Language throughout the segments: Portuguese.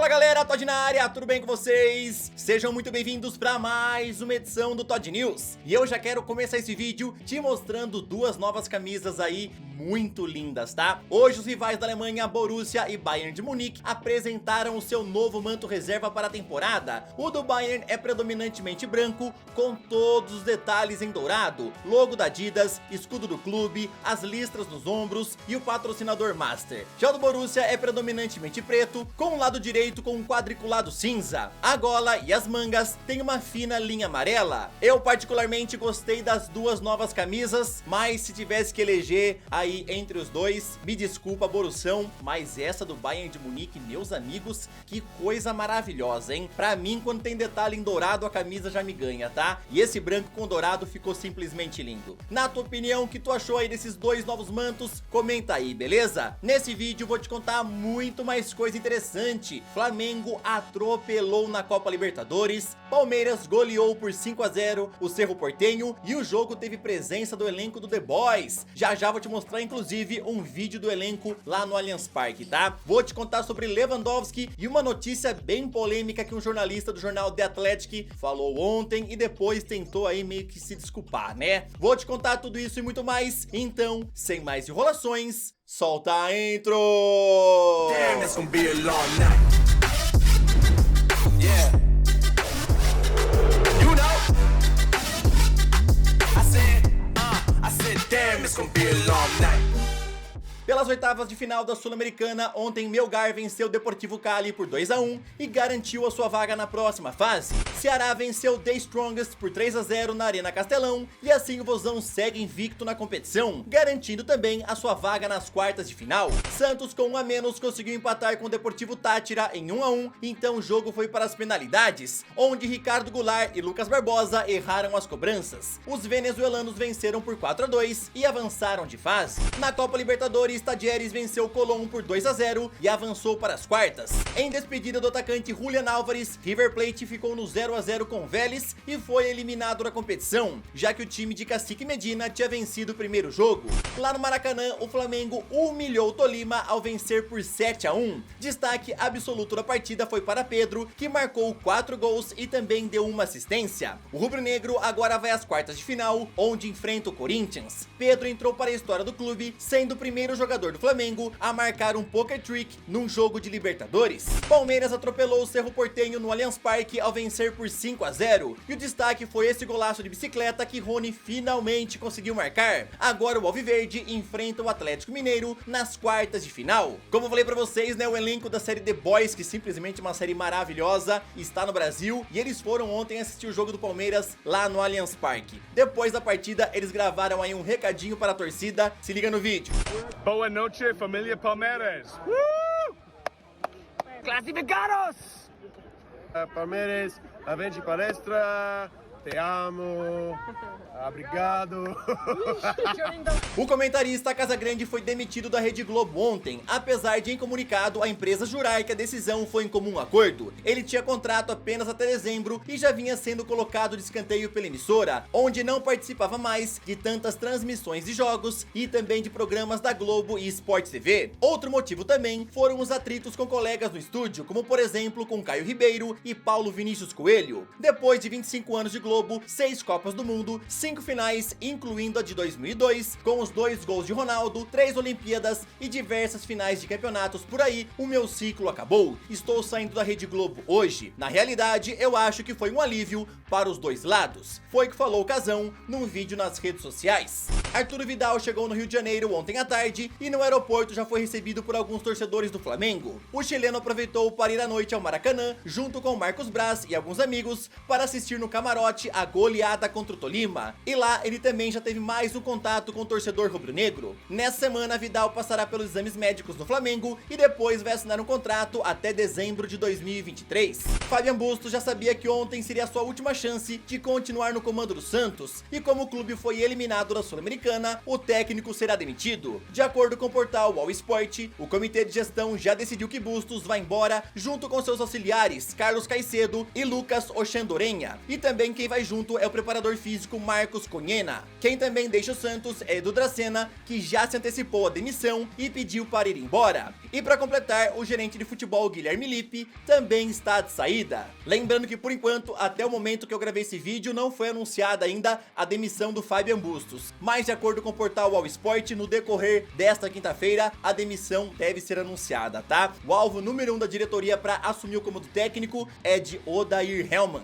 Fala galera, Todd na área, tudo bem com vocês? Sejam muito bem-vindos para mais uma edição do Todd News. E eu já quero começar esse vídeo te mostrando duas novas camisas aí muito lindas, tá? Hoje os rivais da Alemanha, Borussia e Bayern de Munique, apresentaram o seu novo manto reserva para a temporada. O do Bayern é predominantemente branco, com todos os detalhes em dourado, logo da Adidas, escudo do clube, as listras nos ombros e o patrocinador master. Já o do Borussia é predominantemente preto, com o lado direito com um quadriculado cinza. A gola e as mangas têm uma fina linha amarela. Eu particularmente gostei das duas novas camisas, mas se tivesse que eleger aí entre os dois, me desculpa Borussão, mas essa do Bayern de Munique, meus amigos, que coisa maravilhosa, hein? Pra mim, quando tem detalhe em dourado, a camisa já me ganha, tá? E esse branco com dourado ficou simplesmente lindo. Na tua opinião, o que tu achou aí desses dois novos mantos? Comenta aí, beleza? Nesse vídeo eu vou te contar muito mais coisa interessante. Flamengo atropelou na Copa Libertadores, Palmeiras goleou por 5-0 o Cerro Porteño e o jogo teve presença do elenco do The Boys. Já vou te mostrar inclusive um vídeo do elenco lá no Allianz Parque, tá? Vou te contar sobre Lewandowski e uma notícia bem polêmica que um jornalista do jornal The Athletic falou ontem e depois tentou aí meio que se desculpar, né? Vou te contar tudo isso e muito mais, então, sem mais enrolações, solta a intro! Damn, it's gonna be a long night. Yeah. You know. I said, damn, it's gonna be a long night. Pelas oitavas de final da Sul-Americana, ontem Melgar venceu o Deportivo Cali por 2-1 e garantiu a sua vaga na próxima fase. Ceará venceu The Strongest por 3-0 na Arena Castelão e assim o Vozão segue invicto na competição, garantindo também a sua vaga nas quartas de final. Santos com 1 a menos conseguiu empatar com o Deportivo Táchira em 1-1, então o jogo foi para as penalidades, onde Ricardo Goulart e Lucas Barbosa erraram as cobranças. Os venezuelanos venceram por 4-2 e avançaram de fase. Na Copa Libertadores, Tadieres venceu o Colón por 2-0 e avançou para as quartas. Em despedida do atacante Julian Álvares, River Plate ficou no 0-0 com o Vélez e foi eliminado da competição, já que o time de Cacique Medina tinha vencido o primeiro jogo. Lá no Maracanã, o Flamengo humilhou o Tolima ao vencer por 7-1. Destaque absoluto da partida foi para Pedro, que marcou 4 gols e também deu uma assistência. O rubro-negro agora vai às quartas de final, onde enfrenta o Corinthians. Pedro entrou para a história do clube, sendo o primeiro jogador do Flamengo a marcar um poker trick num jogo de Libertadores. Palmeiras atropelou o Cerro Porteño no Allianz Parque ao vencer por 5-0 e o destaque foi esse golaço de bicicleta que Rony finalmente conseguiu marcar. Agora o Alviverde enfrenta o Atlético Mineiro nas quartas de final. Como eu falei pra vocês, né, o elenco da série The Boys, que simplesmente é uma série maravilhosa, está no Brasil e eles foram ontem assistir o jogo do Palmeiras lá no Allianz Parque. Depois da partida, eles gravaram aí um recadinho para a torcida, se liga no vídeo. Boa noite, família Palmeiras. ¡Clasificados! Palmeiras, avente palestra. Te amo. Obrigado. O comentarista Casagrande foi demitido da Rede Globo ontem, apesar de em comunicado a empresa jurar que a decisão foi em comum acordo. Ele tinha contrato apenas até dezembro e já vinha sendo colocado de escanteio pela emissora, onde não participava mais de tantas transmissões de jogos e também de programas da Globo e Sport TV. Outro motivo também foram os atritos com colegas no estúdio, como por exemplo com Caio Ribeiro e Paulo Vinícius Coelho. Depois de 25 anos de Globo, 6 Copas do Mundo, 5 finais, incluindo a de 2002, com os 2 gols de Ronaldo, 3 Olimpíadas e diversas finais de campeonatos por aí, o meu ciclo acabou. Estou saindo da Rede Globo hoje. Na realidade, eu acho que foi um alívio para os dois lados. Foi o que falou o Casão num vídeo nas redes sociais. Arturo Vidal chegou no Rio de Janeiro ontem à tarde e no aeroporto já foi recebido por alguns torcedores do Flamengo. O chileno aproveitou para ir à noite ao Maracanã, junto com Marcos Braz e alguns amigos, para assistir no camarote a goleada contra o Tolima. E lá ele também já teve mais um contato com o torcedor rubro-negro. Nessa semana, Vidal passará pelos exames médicos no Flamengo e depois vai assinar um contrato até dezembro de 2023. Fabian Bustos já sabia que ontem seria a sua última chance de continuar no comando do Santos, e como o clube foi eliminado da Sul-Americana, Sul-Americana, o técnico será demitido. De acordo com o portal All Sport, o comitê de gestão já decidiu que Bustos vai embora junto com seus auxiliares Carlos Caicedo e Lucas Oxandorenha. E também quem vai junto é o preparador físico Marcos Conhena. Quem também deixa o Santos é Edu Dracena, que já se antecipou à demissão e pediu para ir embora. E para completar, o gerente de futebol Guilherme Lippe também está de saída. Lembrando que por enquanto, até o momento que eu gravei esse vídeo, não foi anunciada ainda a demissão do Fabian Bustos. Mas de acordo com o portal All Sport, no decorrer desta quinta-feira, a demissão deve ser anunciada, tá? O alvo número 1 da diretoria para assumir o comando técnico é de Odair Hellmann.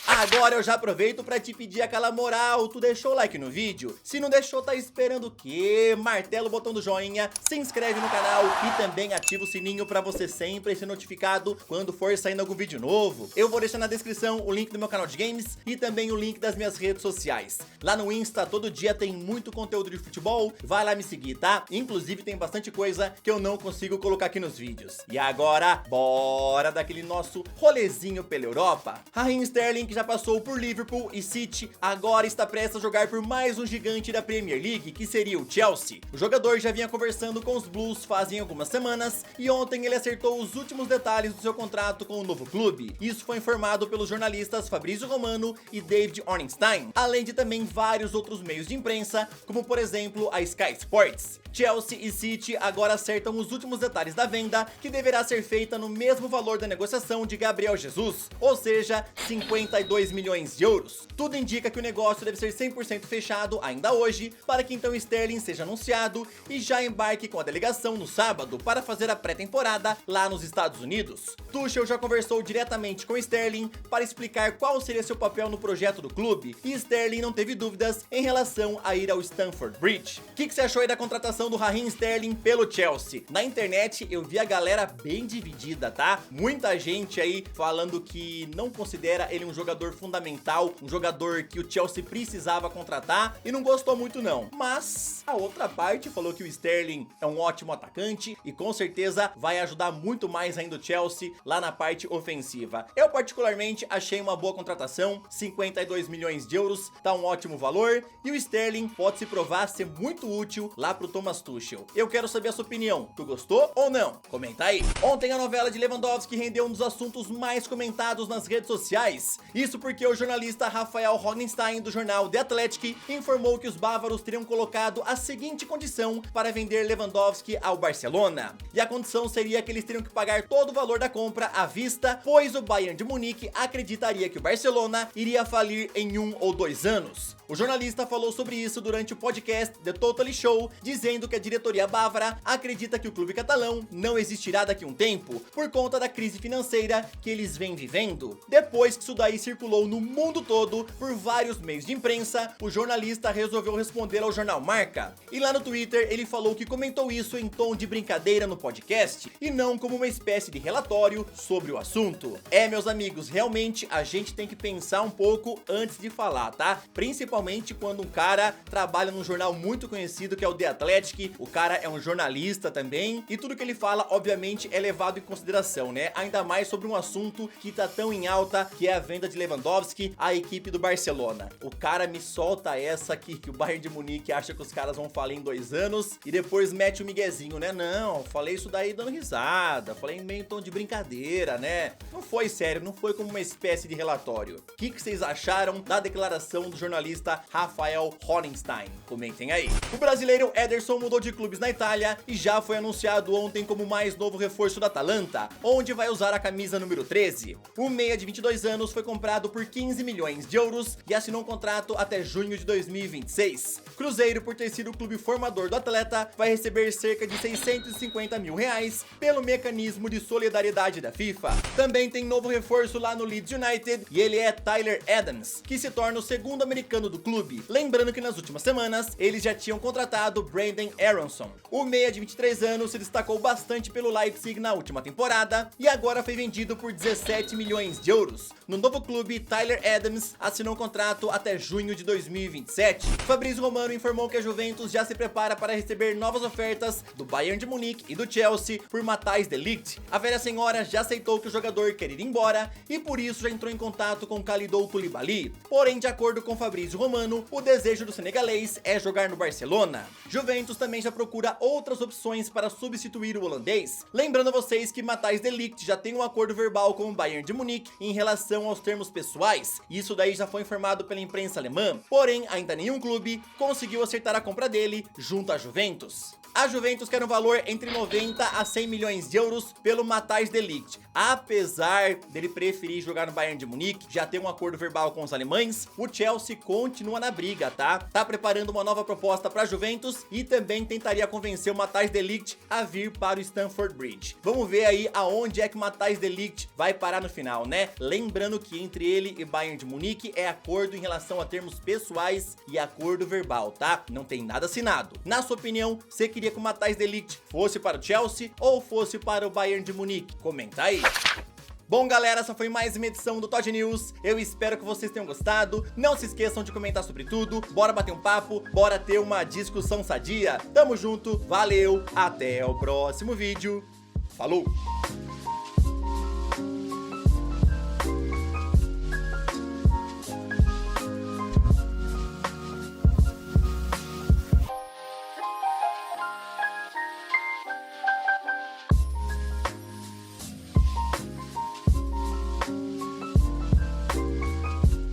Agora eu já aproveito pra te pedir aquela moral, tu deixou o like no vídeo? Se não deixou, tá esperando o quê? Martela o botão do joinha, se inscreve no canal e também ativa o sininho pra você sempre ser notificado quando for saindo algum vídeo novo. Eu vou deixar na descrição o link do meu canal de games e também o link das minhas redes sociais. Lá no Insta, todo dia tem muito conteúdo de futebol, vai lá me seguir, tá? Inclusive tem bastante coisa que eu não consigo colocar aqui nos vídeos. E agora, bora daquele nosso rolezinho pela Europa. Raheem Sterling, que já passou por Liverpool e City, agora está prestes a jogar por mais um gigante da Premier League, que seria o Chelsea. O jogador já vinha conversando com os Blues fazem algumas semanas e ontem ele acertou os últimos detalhes do seu contrato com o novo clube. Isso foi informado pelos jornalistas Fabrizio Romano e David Ornstein, além de também vários outros meios de imprensa, como por exemplo a Sky Sports. Chelsea e City agora acertam os últimos detalhes da venda, que deverá ser feita no mesmo valor da negociação de Gabriel Jesus, ou seja, 52 milhões de euros. Tudo indica que o negócio deve ser 100% fechado ainda hoje, para que então Sterling seja anunciado e já embarque com a delegação no sábado para fazer a pré-temporada lá nos Estados Unidos. Tuchel já conversou diretamente com Sterling para explicar qual seria seu papel no projeto do clube, e Sterling não teve dúvidas em relação a ir ao Stamford Bridge. O que você achou aí da contratação do Raheem Sterling pelo Chelsea? Na internet eu vi a galera bem dividida, tá? Muita gente aí falando que não considera ele um jogador fundamental, um jogador que o Chelsea precisava contratar, e não gostou muito não. Mas a outra parte falou que o Sterling é um ótimo atacante e com certeza vai ajudar muito mais ainda o Chelsea lá na parte ofensiva. Eu particularmente achei uma boa contratação, 52 milhões de euros, tá um ótimo valor, e o Sterling pode se provar ser muito útil lá pro Thomas Tuchel. Eu quero saber a sua opinião, tu gostou ou não? Comenta aí. Ontem a novela de Lewandowski rendeu um dos assuntos mais comentados nas redes sociais. Isso porque o jornalista Rafael Hogenstein do jornal The Athletic informou que os bávaros teriam colocado a seguinte condição para vender Lewandowski ao Barcelona. E a condição seria que eles teriam que pagar todo o valor da compra à vista, pois o Bayern de Munique acreditaria que o Barcelona iria falir em 1 ou 2 anos. O jornalista falou sobre isso durante o podcast The Totally Show, dizendo que a diretoria bávara acredita que o clube catalão não existirá daqui a um tempo, por conta da crise financeira que eles vêm vivendo. Depois que isso daí circulou no mundo todo por vários meios de imprensa, o jornalista resolveu responder ao jornal Marca. E lá no Twitter ele falou que comentou isso em tom de brincadeira no podcast e não como uma espécie de relatório sobre o assunto. Meus amigos, realmente a gente tem que pensar um pouco antes de falar, tá? Principalmente quando um cara trabalha num jornal muito conhecido que é o The Athletic, o cara é um jornalista também, e tudo que ele fala obviamente é levado em consideração, né? Ainda mais sobre um assunto que tá tão em alta, que é a venda de Lewandowski à equipe do Barcelona. O cara me solta essa aqui, que o Bayern de Munique acha que os caras vão falir em 2 anos, e depois mete o miguezinho, né? Não, falei isso daí dando risada, falei em meio tom de brincadeira, né? Não foi sério, não foi como uma espécie de relatório. O que vocês acharam da declaração do jornalista Rafael Hogenstein? Comentem aí. O brasileiro Ederson mudou de clubes na Itália e já foi anunciado ontem como mais novo reforço da Atalanta, onde vai usar a camisa número 13. O meia de 22 anos foi comprado por 15 milhões de euros e assinou um contrato até junho de 2026. Cruzeiro, por ter sido o clube formador do atleta, vai receber cerca de 650 mil reais pelo mecanismo de solidariedade da FIFA. Também tem novo reforço lá no Leeds United e ele é Tyler Adams, que se torna o segundo americano do clube. Lembrando que nas últimas semanas eles já tinham contratado Brandon Aronson. O meia de 23 anos se destacou bastante pelo Leipzig na última temporada e agora foi vendido por 17 milhões de euros. No novo clube, Tyler Adams assinou um contrato até junho de 2027. Fabrizio Romano informou que a Juventus já se prepara para receber novas ofertas do Bayern de Munique e do Chelsea por Matthijs de Ligt. A velha senhora já aceitou que o jogador quer ir embora e por isso já entrou em contato com Kalidou Koulibaly. Porém, de acordo com Fabrizio Romano, romano, o desejo do senegalês é jogar no Barcelona. Juventus também já procura outras opções para substituir o holandês. Lembrando a vocês que Matthijs de Ligt já tem um acordo verbal com o Bayern de Munique em relação aos termos pessoais. Isso daí já foi informado pela imprensa alemã. Porém, ainda nenhum clube conseguiu acertar a compra dele junto à Juventus. A Juventus quer um valor entre 90 a 100 milhões de euros pelo Matthijs de Ligt. Apesar dele preferir jogar no Bayern de Munique, já tem um acordo verbal com os alemães, o Chelsea continua na briga, tá? Tá preparando uma nova proposta para a Juventus e também tentaria convencer o Matthijs de Ligt a vir para o Stamford Bridge. Vamos ver aí aonde é que o Matthijs de Ligt vai parar no final, né? Lembrando que entre ele e Bayern de Munique é acordo em relação a termos pessoais e acordo verbal, tá? Não tem nada assinado. Na sua opinião, você queria que o Matthijs de Ligt fosse para o Chelsea ou fosse para o Bayern de Munique? Comenta aí. Bom, galera, essa foi mais uma edição do Todd News. Eu espero que vocês tenham gostado. Não se esqueçam de comentar sobre tudo. Bora bater um papo, bora ter uma discussão sadia. Tamo junto, valeu, até o próximo vídeo. Falou!